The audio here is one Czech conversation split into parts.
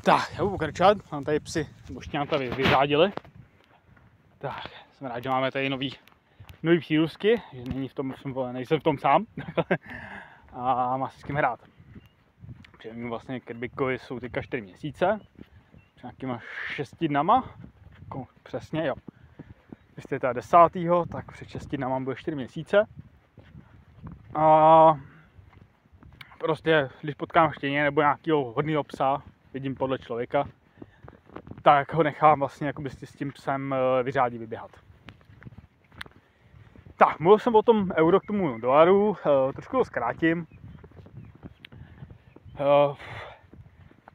Tak, já budu pokračovat, mám tady psy bošťánka vyřádili. Tak, jsem rád, že máme tady nový přírůstky, že nejsem v tom sám. A má se s kým hrát. Přijemně vlastně Kerbikovi jsou teďka 4 měsíce. Před nějakýma 6 dnama, jako přesně jo. Když jste teda 10. tak před 6 dnama bude 4 měsíce. A prostě, když potkám štěně nebo nějakého hodného psa, vidím podle člověka, tak ho nechám vlastně jakoby s tím psem vyřádit vyběhat. Tak, mluvil jsem o tom euro k tomu dolaru, trošku to zkrátím.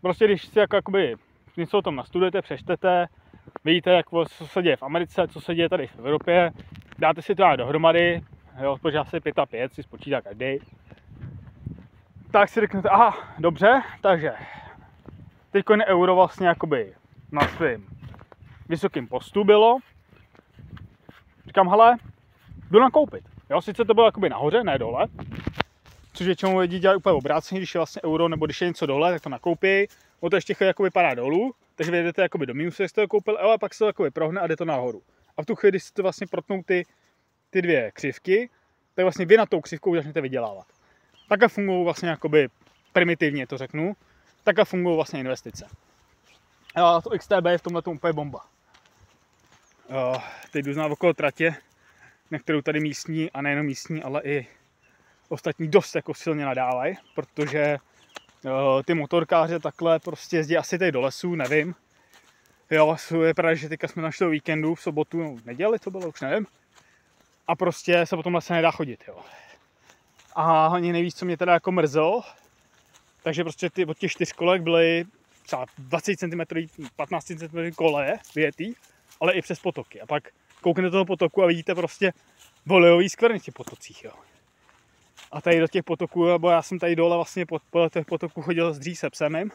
Prostě když si jakoby něco o tom nastudujete, přečtete, vidíte, co se děje v Americe, co se děje tady v Evropě, dáte si to dohromady, jo, protože asi 5 a 5 si spočítá každý. Tak si řeknete, aha, dobře, takže teďko euro vlastně jakoby na svým vysokým postu bylo. Říkám, hele, jdu nakoupit. Jo, sice to bylo jakoby nahoře, ne dole. Což většinou lidi dělají úplně obráceně, když je vlastně euro nebo když je něco dole, tak to nakoupí. O to ještě chvíli jakoby padá dolů, takže vyjedete jakoby do minusu, jak jste to koupil, ale pak se to jakoby prohne a jde to nahoru. A v tu chvíli, když si to vlastně protnou ty dvě křivky, tak vlastně vy na tou křivkou začnete vydělávat. Takhle fungují vlastně jakoby primitivně to řeknu, takhle fungují vlastně investice. A to XTB je v tomhle úplně bomba. Teď jdu znát okolo tratě, na kterou tady místní, a nejenom místní, ale i ostatní dost jako silně nadávají, protože ty motorkáři takhle prostě jezdí asi tady do lesů, nevím. Jo, je pravda, že teďka jsme našli víkendu, v sobotu, no neděli to bylo, už nevím. A prostě se potom lese nedá chodit, jo. A ani nevíš, co mě teda jako mrzelo, takže prostě od těch 4 kolek byly třeba 20 cm, 15 cm koleje vyjetý, ale i přes potoky. A pak kouknete do toho potoku a vidíte prostě volejový skvrny v těch potocích, jo. A tady do těch potoků, nebo já jsem tady dole vlastně po těch potoků chodil s se psem mým.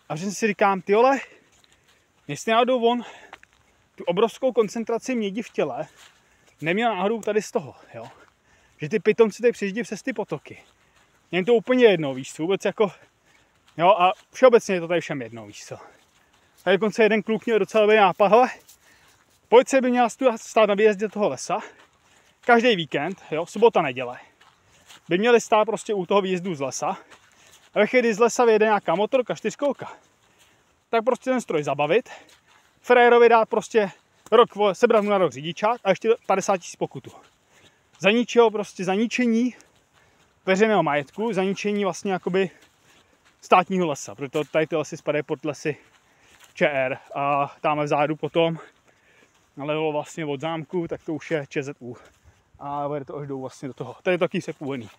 A že si říkám, tyhle, jestli náhodou on tu obrovskou koncentraci mědi v těle neměl náhodou tady z toho, jo. Že ty pitomci tady přijíždí přes ty potoky. Jen to úplně jedno, víš co, vůbec jako, jo, a všeobecně je to tady všem jedno, víš co. Tady dokonce jeden kluk měl docela dobrý nápad, hele, policie by měla stát na výjezdě toho lesa, každý víkend, jo, sobota, neděle, by měli stát prostě u toho výjezdu z lesa, a ve chvíli, kdy z lesa vyjede nějaká motorka, 4kolka, tak prostě ten stroj zabavit, frajerovi dát prostě sebrat mu na rok řidičák a ještě 50 000 pokutu. Za ničeho, prostě za ničení veřejného majetku, za ničení vlastně jakoby státního lesa, protože tady ty lesy spadají pod lesy ČR a tamhle vzadu potom nalevo vlastně od zámku, tak to už je ČZU a vede to až jdou vlastně do toho. Tady je taky se původný.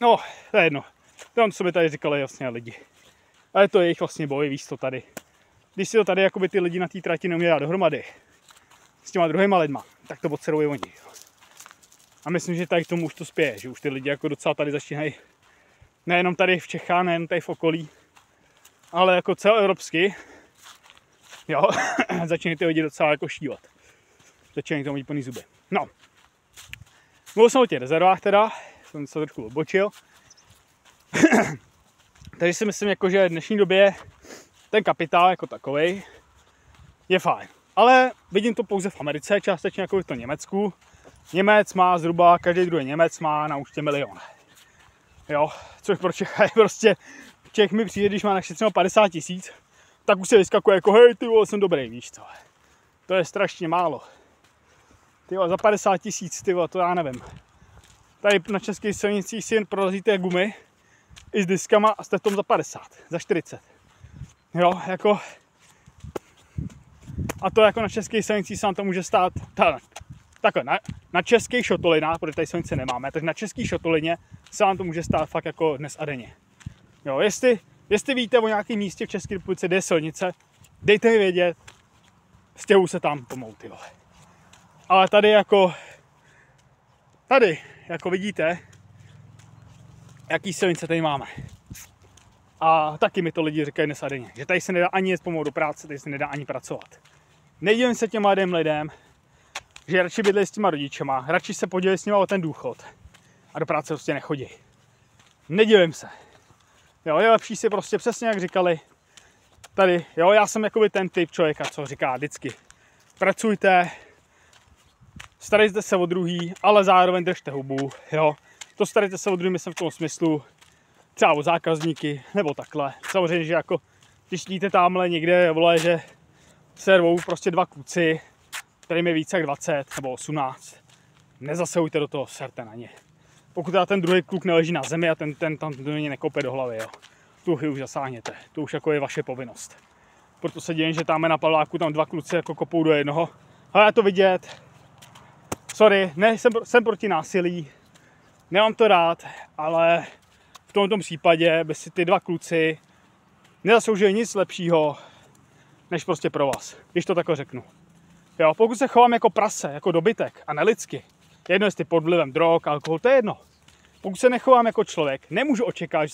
No, to je jedno. To sobě tady říkali vlastně lidi. Ale to je jejich vlastně boj, víš to tady. Když si to tady jakoby ty lidi na té trati neumějí dát dohromady s těma druhýma lidma, tak to odserují oni. A myslím, že tady k tomu už to spěje, že už ty lidi jako docela tady začínají, nejenom tady v Čechách, nejenom tady v okolí, ale jako celoevropsky, jo, začínají ty lidi docela jako šívat. Začínají tomu mít plný zuby. No, mluvil jsem o těch rezervách teda, jsem se trošku odbočil. Takže si myslím, jako, že v dnešní době ten kapitál jako takovej je fajn. Ale vidím to pouze v Americe, částečně jako v tom Německu. Němec má zhruba, každý druhý Němec má na účtě 1 000 000. Jo, což pro Čecha je prostě, Čech mi přijde, když má našetřeno 50 000, tak už se vyskakuje jako, hej, ty vole, jsem dobrý, víš co. To je strašně málo. Ty vole, za 50 000, ty vole, to já nevím. Tady na českých silnicích si jen prorazíte gumy i s diskama a jste v tom za 50, za 40. Jo, jako, a to jako na českých silnicích se vám to může stát, takhle, na českých šotolinách, protože tady silnice nemáme, tak na český šotolině se vám to může stát fakt jako dnes a denně. Jo, jestli víte o nějakém místě v České republice, kde je silnice, dejte mi vědět, stěhuju se tam pomalu, ty vole. Ale tady jako vidíte, jaký silnice tady máme. A taky mi to lidi říkají dnes a denně, že tady se nedá ani jet pomalu do práce, tady se nedá ani pracovat. Nedivím se těm mladým lidem, že radši bydlejí s těma rodičema, radši se podělí s nima o ten důchod a do práce prostě nechodí. Nedivím se. Jo, je lepší si prostě přesně jak říkali, tady, jo, já jsem jakoby ten typ člověka, co říká vždycky, pracujte, starejte se o druhý, ale zároveň držte hubu, jo. To starejte se o druhý, myslím v tom smyslu, třeba o zákazníky, nebo takhle. Samozřejmě, že jako, když vidíte tamhle někde, vole, že se rvou prostě dva kluci, kterým je více jak 20 nebo 18, nezasahujte do toho, serte na ně. Pokud teda ten druhý kluk neleží na zemi a ten tam do něj nekope do hlavy, jo. Tu chvíli už zasáhněte, to už jako je vaše povinnost. Proto se děje, že tam na Pavláku tam dva kluci jako kopou do jednoho. Ale je to vidět. Sorry, ne, jsem proti násilí, nemám to rád, ale v tomto případě by si ty dva kluci nezasloužili nic lepšího, než prostě pro vás, když to takhle řeknu. Jo, pokud se chovám jako prase, jako dobytek a nelidsky, jedno jestli pod vlivem drog, alkohol, to je jedno. Pokud se nechovám jako člověk, nemůžu očekávat,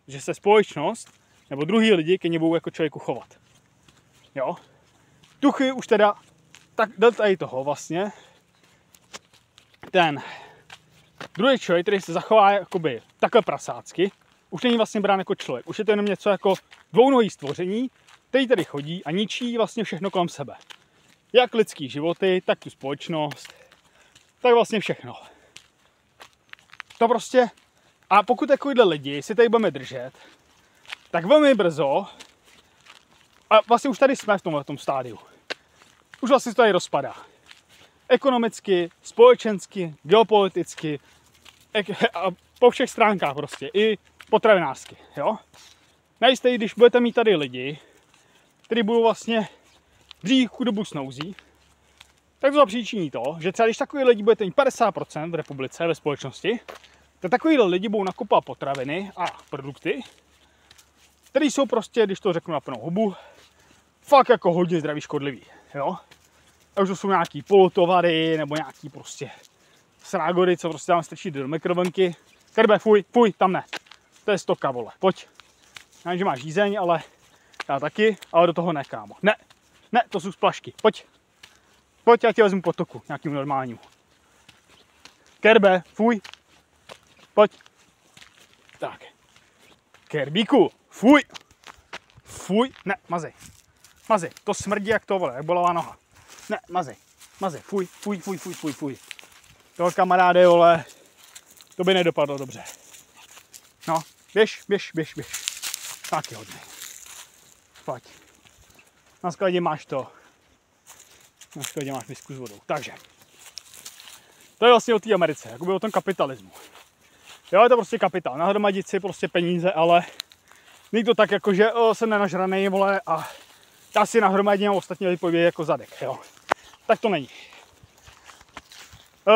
že se společnost nebo druhý lidi ke mně budou jako člověku chovat. Jo? Tuchy už teda, tak dal tady toho vlastně, ten druhý člověk, který se zachová jakoby takhle prasácky, už není vlastně brán jako člověk. Už je to jenom něco jako dvounohý stvoření, který tady chodí a ničí vlastně všechno kolem sebe. Jak lidský životy, tak tu společnost, tak vlastně všechno. To prostě, a pokud takovýhle lidi si tady budeme držet, tak velmi brzo, a vlastně už tady jsme v tomhletom stádiu, už vlastně to tady rozpadá. Ekonomicky, společensky, geopoliticky, a po všech stránkách prostě, i potravinářsky, jo. Nejistě, když budete mít tady lidi, kteří budou vlastně dřív chudobu snouzí, tak to zapříčiní to, že třeba když takový lidi budete mít 50% v republice, ve společnosti, tak takový lidi budou nakupovat potraviny a produkty, které jsou prostě, když to řeknu na plnou hubu, fakt jako hodně zdraví škodlivý, jo. A už to jsou nějaký polotovary, nebo nějaký prostě srágory, co prostě tam strčí do mikrovlnky. Kerbe, fuj, tam ne. To je stoka, vole, pojď. Já vím, že máš žízeň, ale já taky, ale do toho ne, kámo. Ne, to jsou splašky, pojď. Pojď, já tě vezmu potoku, nějakým normálním. Kerbe, fuj. Pojď. Tak. Kerbíku, fuj. Ne, mazej. To smrdí jak to, vole, jak bolavá noha. Ne, mazej, fuj. Toho kamaráde, vole, to by nedopadlo dobře. No, běž. Tak je hodně. Pojď. Na skladě máš to. Na skladě máš misku s vodou. Takže. To je vlastně o té Americe, jakoby o tom kapitalismu. Jo, je to prostě kapitál. Nahromadit si prostě peníze, ale není to tak, jako že jsem nenažranej, vole, a já si nahromadím a ostatní lidi povědí jako zadek, jo. Tak to není.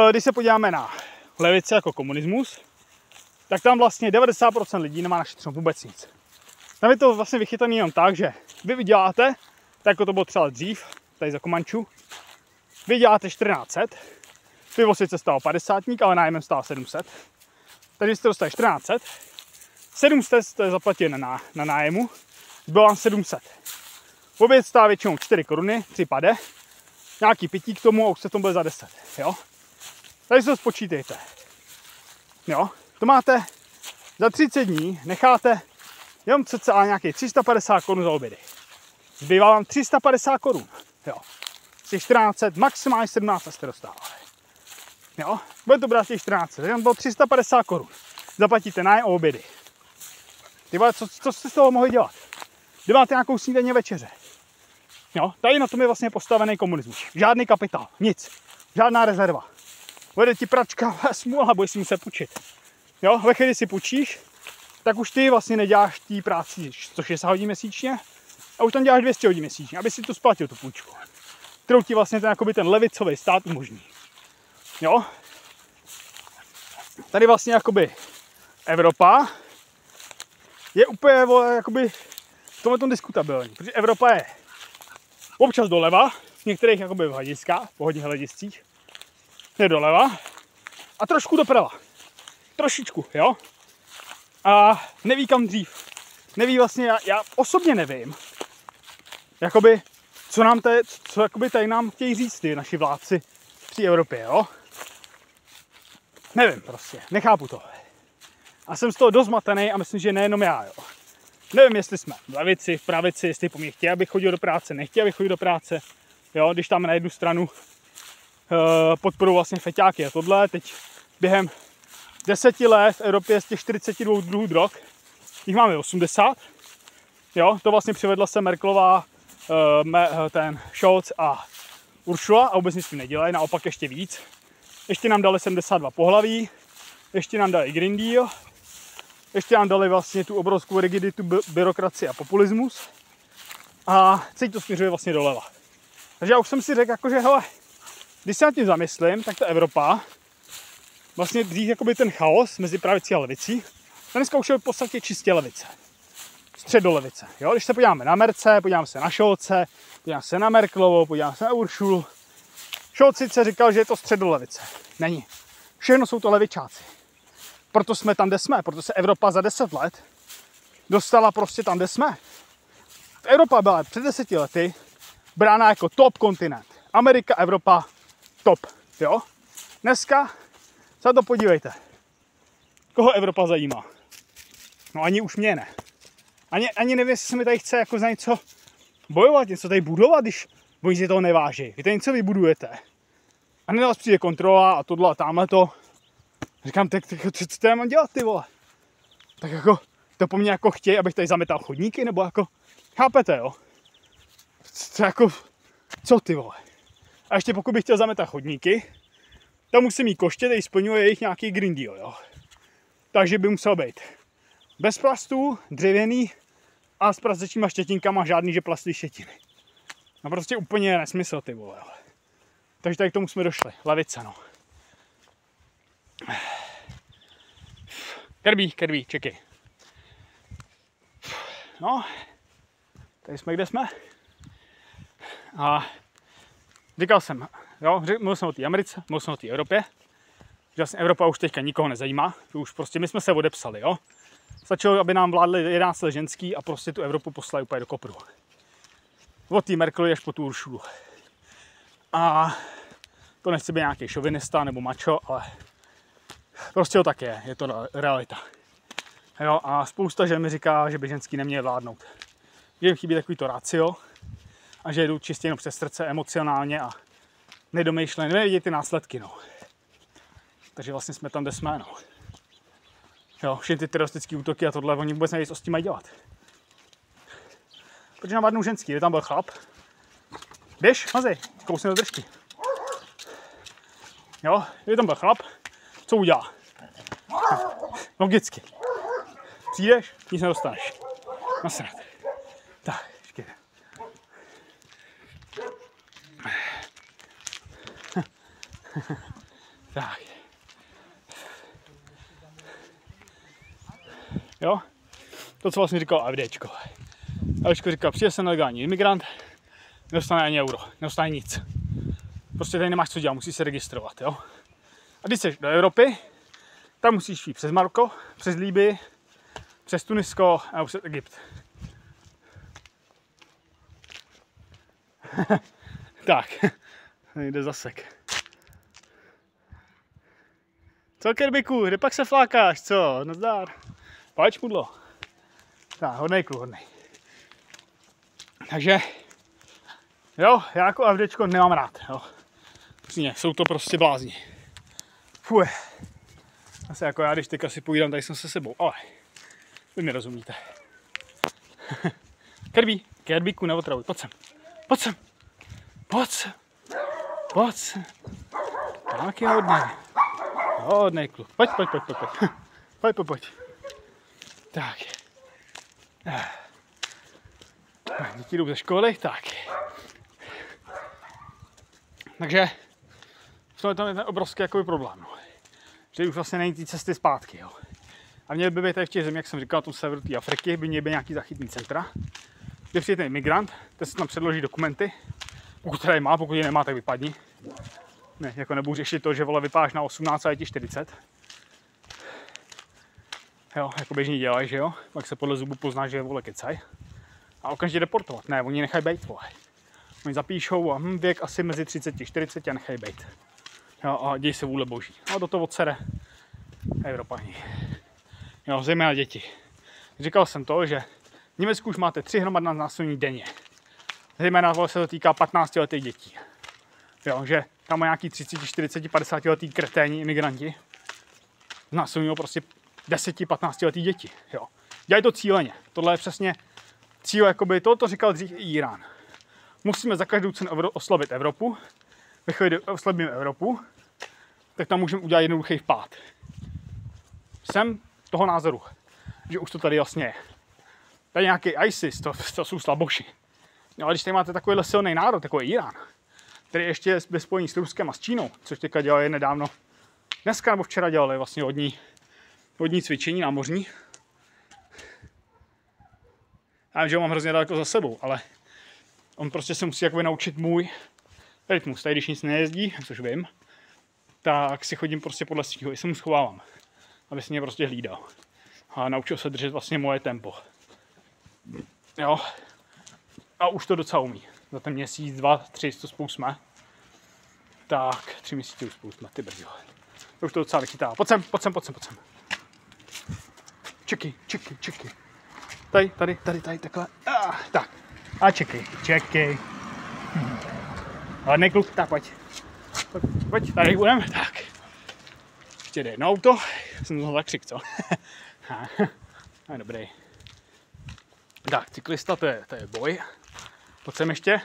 Když se podíváme na levici jako komunismus, tak tam vlastně 90% lidí nemá našetřeno vůbec nic. Tam je to vlastně vychytané jenom tak, že vy vyděláte, tak jako to bylo třeba dřív, tady za Komančů, vy děláte 1400, pivo sice stalo 50, ale nájemem stalo 700, takže jste dostali 1400, 700 jste zaplatili na nájemu, zbylo vám 700. Oběd stál většinou 4 koruny, 3 pade, nějaký pití k tomu a už se to bude za 10, jo. Tady si to spočítejte, jo. To máte za 30 dní, necháte jenom cca nějakých 350 korun za obědy. Zbývá vám 350 korun, jo. Z těch 1400, maximálně 17 jste dostávali. Jo, bude to brát těch 1400, takže bylo 350 korun. Zaplatíte nájem o obědy. Ty vole, co jste z toho mohli dělat? Kdy máte nějakou snídaně večeře? Jo, tady na tom je vlastně postavený komunismus. Žádný kapitál, nic. Žádná rezerva. Bude ti pračka, smůla, budeš si muset půjčit. Jo, ve chvíli si půjčíš, tak už ty vlastně neděláš tý práci 160 hodin měsíčně a už tam děláš 200 hodin měsíčně, aby si tu splatil tu půjčku, kterou ti vlastně ten levicový stát umožní. Jo? Tady vlastně jakoby Evropa je úplně jakoby v tomhle diskutabilní, protože Evropa je občas doleva, v některých jakoby hlediskách, po hodně hlediscích, je doleva a trošku doprava. Trošičku, jo? A neví kam dřív. Neví vlastně, já osobně nevím, jakoby, co jakoby tady nám chtějí říct ty naši vládci v té Evropě, jo? Nevím prostě, nechápu to. A jsem z toho dost zmatený a myslím, že nejenom já, jo. Nevím, jestli jsme v levici, v pravici, jestli po mně chtějí, abych chodil do práce, nechtějí, abych chodil do práce. Jo, když tam na jednu stranu podporují vlastně feťáky a tohle, teď během 10 let v Evropě z těch 42 druhů drog, jich máme 80. Jo, to vlastně přivedla se Merkelová, ten Scholz a Ursula a vůbec nic tím nedělají, naopak ještě víc. Ještě nám dali 72 pohlaví, ještě nám dali Green Deal, ještě nám dali vlastně tu obrovskou rigiditu, byrokracii a populismus a celý to směřuje vlastně doleva. Takže já už jsem si řekl, jakože hele, když se nad tím zamyslím, tak ta Evropa, vlastně dřív jakoby ten chaos mezi pravicí a levicí, to dneska už je v podstatě čistě levice. Středolevice. Jo? Když se podíváme na Merce, podíváme se na Scholze, podíváme se na Merkelovou, podíváme se na Ursulu. Scholz sice říkal, že je to středolevice. Není. Všechno jsou to levičáci. Proto jsme tam, kde jsme. Proto se Evropa za 10 let dostala prostě tam, kde jsme. Evropa byla před 10 lety brána jako top kontinent. Amerika, Evropa, top. Jo? Dneska se to podívejte. Koho Evropa zajímá? No ani už mě ne. Ani nevím, jestli se mi tady chce jako za něco bojovat, něco tady budovat, když oni si toho neváží. Vy tady něco vybudujete. A na vás přijde kontrola a tohle a tamhle to. Říkám, co tady mám dělat, ty vole? Tak jako, to po mně jako chtějí, abych tady zametal chodníky, nebo jako, chápete, jo? To jako, co ty vole? A ještě pokud bych chtěl zametat chodníky, tak musím mít koště, který splňuje jejich nějaký Green Deal, jo? Takže by musel být bez plastů, dřevěný a s prasečíma štětinkama, žádný, že plastový štětiny. No prostě úplně nesmysl, ty vole. Takže tady k tomu jsme došli. Levice, no. Kirby, čekej. No, tady jsme, kde jsme. A říkal jsem, jo, mluvil jsem o té Americe, mluvil jsem o té Evropě. Že vlastně Evropa už teďka nikoho nezajímá. Už prostě my jsme se odepsali, jo. Stačilo, aby nám vládli 11 let ženský a prostě tu Evropu poslali úplně do kopru. Od té Merkelovy až po tu Ursulu. A to nechci být nějaký šovinista nebo macho, ale prostě to tak je to realita. Jo, a spousta žen mi říká, že by ženský neměli vládnout. Že jim chybí takový to ratio a že jdou čistě jenom přes srdce emocionálně a nedomýšleně, nevidí ty následky, no. Takže vlastně jsme tam, kde jsme, no. Jo, všechny ty teroristické útoky a tohle, oni vůbec neví, co s tím mají dělat. Protože navádnou ženský, kde tam byl chlap. Běž, mazej, kousne do držky. Jo, kde tam byl chlap, co udělá? Logicky. Přijdeš, nic nedostaneš. Nasrat. Tak, počkej. Tak. Jo? To, co vlastně říkal AFDčko. AFDčko říkal, přijde se nelegální imigrant, nedostane ani euro, nedostane nic. Prostě tady nemáš co dělat, musíš se registrovat, jo? A když jsi do Evropy, tak musíš jít přes Maroko, přes Líbii, přes Tunisko a přes Egypt. Tak, jde zasek. Co, Kirbyku, kde pak se flákáš, co? Nazdar. Pojď, mudlo. Tak, hodnej kluk, hodnej. Takže, jo, já jako AFDčko nemám rád, jo. Přesně, jsou to prostě blázni. Fuj. Asi jako já, když teďka si povídám, tady jsem se sebou, ale vy mi rozumíte. Kirbyku, neotravuj, pojď sem. Pojď sem. Pojď sem. Pojď sem. Tak je hodnej. Hodnej kluk. Pojď. Pojď. Tak. Děti jdou ze školy, tak. Takže to je ten obrovský jakoby problém, no. Že už vlastně není té cesty zpátky, jo. A měl by být tady v těch zemích, jak jsem říkal, na tom severu té Afriky, by měly být nějaký zachytný centra, kde přijde ten imigrant, ten se tam předloží dokumenty, pokud tady má, pokud je nemá, tak vypadni. Ne, jako nebudu řešit to, že vole vypadáš na 18 a je ti 40. Jo, jako běžně dělají, že jo, pak se podle zubu pozná, že je vole kecaj. A okamžitě deportovat, ne, oni nechají bejt, vole. Oni zapíšou a věk asi mezi 30 a 40 a nechají bejt. Jo, a děj se vůle boží. A do toho odsere Evropani. Jo, zejména děti. Říkal jsem to, že V Německu už máte 3 hromadná znásilnění denně. Zejména se to týká 15letých dětí. Jo, že tam má nějaký 30, 40, 50 letý kreténi imigranti. Znásilňují prostě 10, 15 letý děti. Jo. Dělají to cíleně. Tohle je přesně cíl, jakoby to říkal dřív i Irán. Musíme za každou cenu oslabit Evropu. Ve chvíli, kdy oslabíme Evropu, tak tam můžeme udělat jednoduchý vpád. Jsem toho názoru, že už to tady jasně je. Tady nějaký ISIS, to jsou slaboši. No, ale když tady máte takovýhle silný národ, jako je Irán, který ještě je ve spojení s Ruskem a s Čínou, což teďka dělali nedávno, dneska nebo včera dělali vlastně hodní cvičení námořní. Já vím, že ho mám hrozně daleko za sebou, ale on prostě se musí jakoby naučit můj rytmus. Tady když nic nejezdí, což vím, tak si chodím prostě podle svýho, i se mu schovávám, aby se mě prostě hlídal. A naučil se držet vlastně moje tempo. Jo. A už to docela umí. Za ten měsíc, 2, 3, co spolu jsme. Tak, 3 měsíce už spolu jsme, ty brzo. To už to docela vychytá. Pojď sem. Čeky. Tady, takhle. Tak. A čeky. Hladný kluk, tak pojď, tady budeme, tak. Ještě jde jedno auto, jsem to tak křik, co? Dobrý. Tak, cyklista, to je boj. Pojď sem ještě.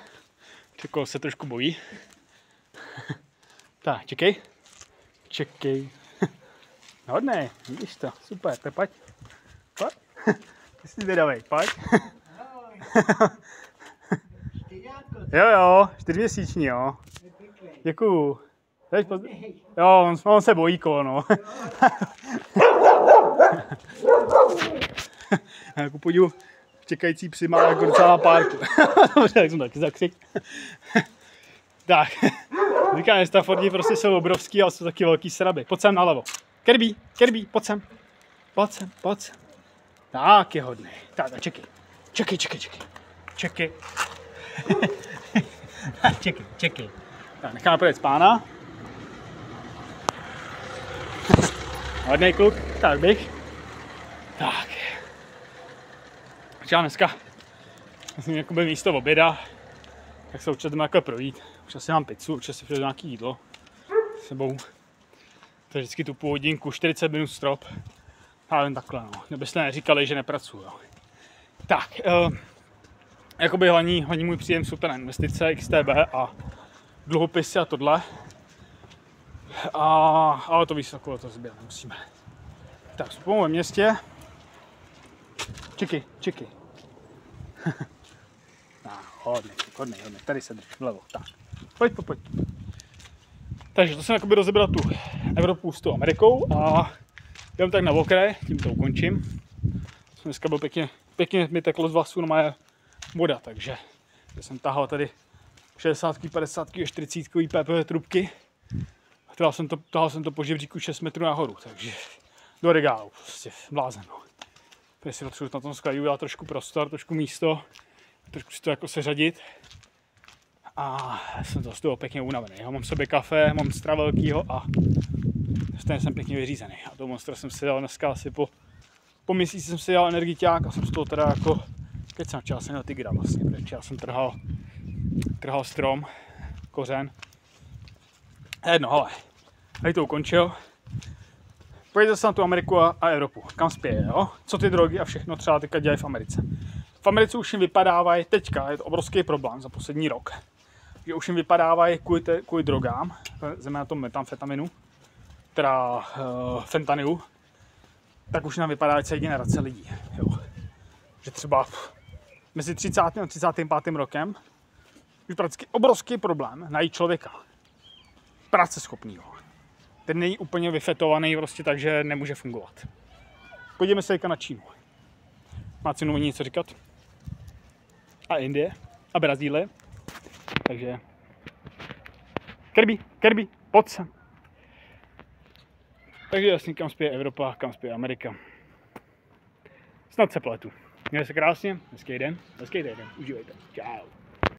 Čekol se trošku bojí. Tak, čekej. Hodnej, vidíš to, super, to pojď. Ty jsi zvědavej, pojď. Jo, 4měsíční, jo. Děkuju. Jo, on se bojí kolo, no. Jako podívu, čekající psy má jako docela párku. Tak jsem taky zakřik. Tak, říkám, že Staffordi prostě jsou obrovský, ale jsou taky velký sraby. Pojď sem nalevo. Kirby, pojď sem. Tak je hodný. Tak a čekej. Tak, necháme projet z pána. Hodnej kluk, tak bych. Tak. Já dneska jsem jakoby místo oběda, tak se určitě jdeme takhle projít. Už asi mám pizzu, určitě si přijdu nějaký jídlo s sebou. To je vždycky tu půl hodinku, 40 minut strop. Ale jen takhle, no. Kdybyste neříkali, že nepracuju. Jo. Tak, jakoby hlavní můj příjem jsou ten investice, XTB a dluhopisy a tohle. Ale to víš, takové to zběr nemusíme. Tak, jsou ve městě. Čeky. Hodný. Tady se drž, vlevo. Tak, pojď. Takže to jsem jakoby rozebral tu Evropu s tou Amerikou a jdem tak na okraj, tím to ukončím. Dneska byl pěkně mi teklo z vlasů na moje voda, takže jsem tahal tady 60, 50, 40 PP trubky. Tahal jsem to po žebříku 6 metrů nahoru, takže do regálu, prostě blázen. No. Teď si potřebuji na tom skladu udělat trošku prostor, trošku místo, trošku si to jako seřadit. A jsem to z toho pěkně unavený. Já mám v sobě kafe, mám stra velkýho a stejně jsem pěkně vyřízený. A to monstra jsem si dal dneska asi po měsíci jsem si dal energiťák a jsem z toho teda jako teď jsem načal na tygra vlastně, protože já jsem trhal strom, kořen. Jedno, ale tady to ukončil. Pojďte se na tu Ameriku a Evropu, kam spěje, jo? Co ty drogy a všechno třeba teďka dělají v Americe. V Americe už jim vypadávají, teďka je to obrovský problém za poslední rok, že už jim vypadávají kvůli drogám, zejména tomu metamfetaminu, teda fentanylu, tak už nám vypadá celá generace lidí. Jo. Že třeba mezi 30. a 35. rokem už prakticky obrovský problém najít člověka práceschopnýho. Ten není úplně vyfetovaný prostě, takže nemůže fungovat. Podívejme se na Čínu. Má cenu něco říkat? A Indie? A Brazílie? Takže Kirby, pojď sem. Takže jasně, kam spěje Evropa, kam spěje Amerika. Snad se pletu. Mějte se krásně, hezký den, užívejte. Čau.